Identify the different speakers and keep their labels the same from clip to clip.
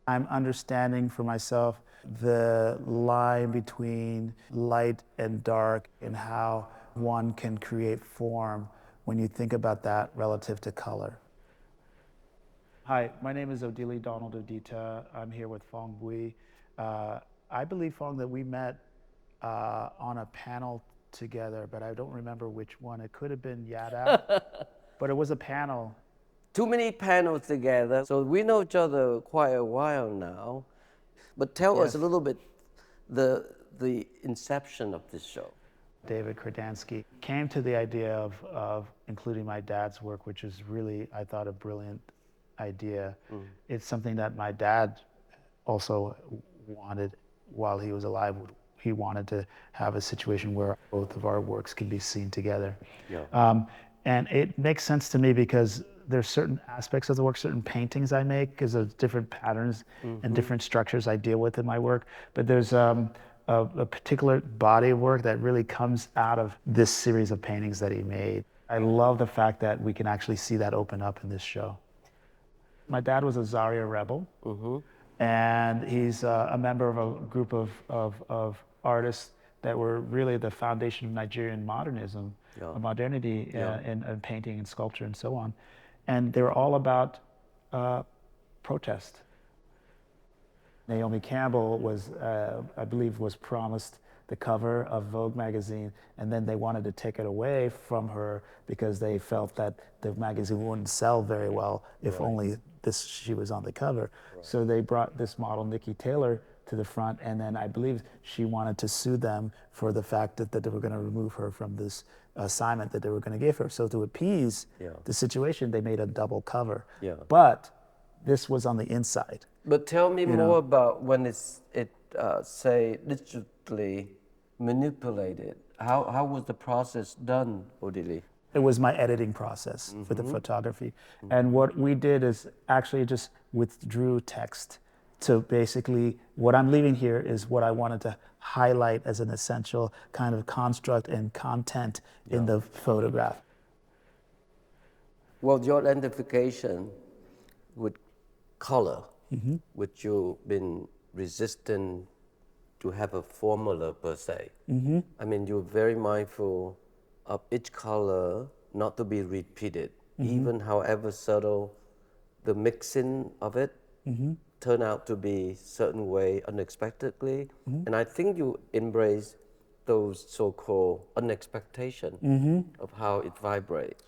Speaker 1: I'm understanding for myself the line between light and dark and how one can create form when you think about that relative to color. Hi, my name is Odili Donald Odita. I'm here with Phong Bui. I believe, Phong, that we met on a panel together, but I don't remember which one. It could have been Yada, but it was a panel.
Speaker 2: Too many panels together, so we know each other quite a while now. But tell us a little bit the inception of this show.
Speaker 1: David Kordansky came to the idea of including my dad's work, which is really, I thought, a brilliant idea. It's something that my dad also wanted while he was alive. He wanted to have a situation where both of our works can be seen together.
Speaker 2: Yeah.
Speaker 1: And it makes sense to me because there's certain aspects of the work, certain paintings I make, because there's different patterns and different structures I deal with in my work. But there's a particular body of work that really comes out of this series of paintings that he made. I love the fact that we can actually see that open up in this show. My dad was a Zaria rebel, and he's a member of a group of artists that were really the foundation of Nigerian modernism, modernity in painting and sculpture and so on. And they were all about protest. Naomi Campbell was, I believe, was promised the cover of Vogue magazine, and then they wanted to take it away from her because they felt that the magazine wouldn't sell very well if only she was on the cover. So they brought this model, Nikki Taylor, to the front, and then I believe she wanted to sue them for the fact that they were going to remove her from this assignment that they were going to give her. So to appease the situation, they made a double cover. But this was on the inside.
Speaker 2: But tell me more about when it say digitally manipulated. How was the process done, Odili?
Speaker 1: It was my editing process for the photography. And what we did is actually just withdrew text. So basically, what I'm leaving here is what I wanted to highlight as an essential kind of construct and content in the photograph.
Speaker 2: Well, your identification with color, which you've been resistant to have a formula per se. I mean, you're very mindful of each color not to be repeated, even however subtle the mixing of it turn out to be certain way unexpectedly. And I think you embrace those so-called unexpectation of how it vibrates.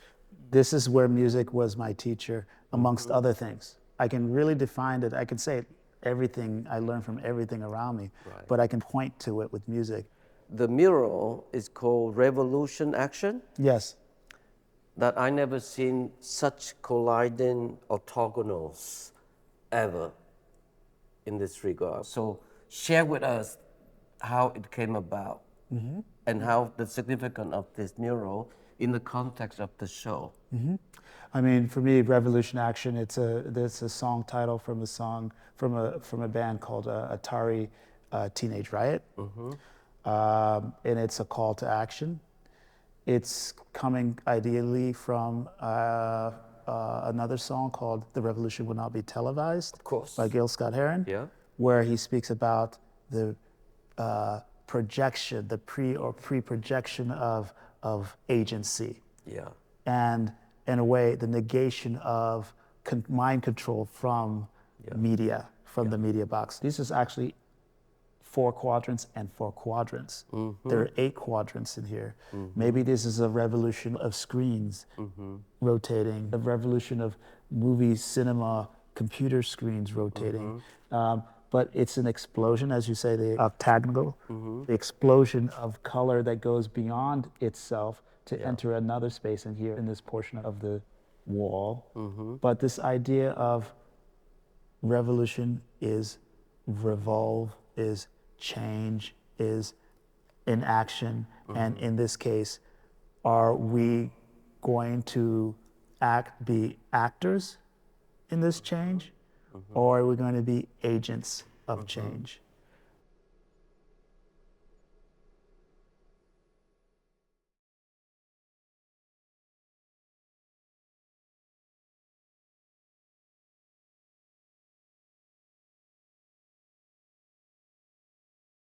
Speaker 1: This is where music was my teacher, amongst other things. I can really define it. I can say everything I learned from everything around me, but I can point to it with music.
Speaker 2: The mural is called Revolution Action.
Speaker 1: Yes.
Speaker 2: That I never seen such colliding orthogonals ever in this regard. So share with us how it came about and how the significance of this mural in the context of the show.
Speaker 1: I mean, for me, Revolution Action, it's a song title from a band called Atari Teenage Riot. And it's a call to action. It's coming ideally from another song called The Revolution Will Not Be Televised,
Speaker 2: of course,
Speaker 1: by Gil Scott-Heron, where he speaks about the projection, the pre-projection of agency. And in a way, the negation of mind control from media, from the media box. This is actually 4 quadrants and 4 quadrants. There are 8 quadrants in here. Maybe this is a revolution of screens rotating, a revolution of movie, cinema, computer screens rotating. But it's an explosion, as you say, the octagonal, the explosion of color that goes beyond itself to enter another space in here, in this portion of the wall. But this idea of revolution is revolve, is change, is in action. And in this case, are we going to be actors in this change? Or are we going to be agents of change?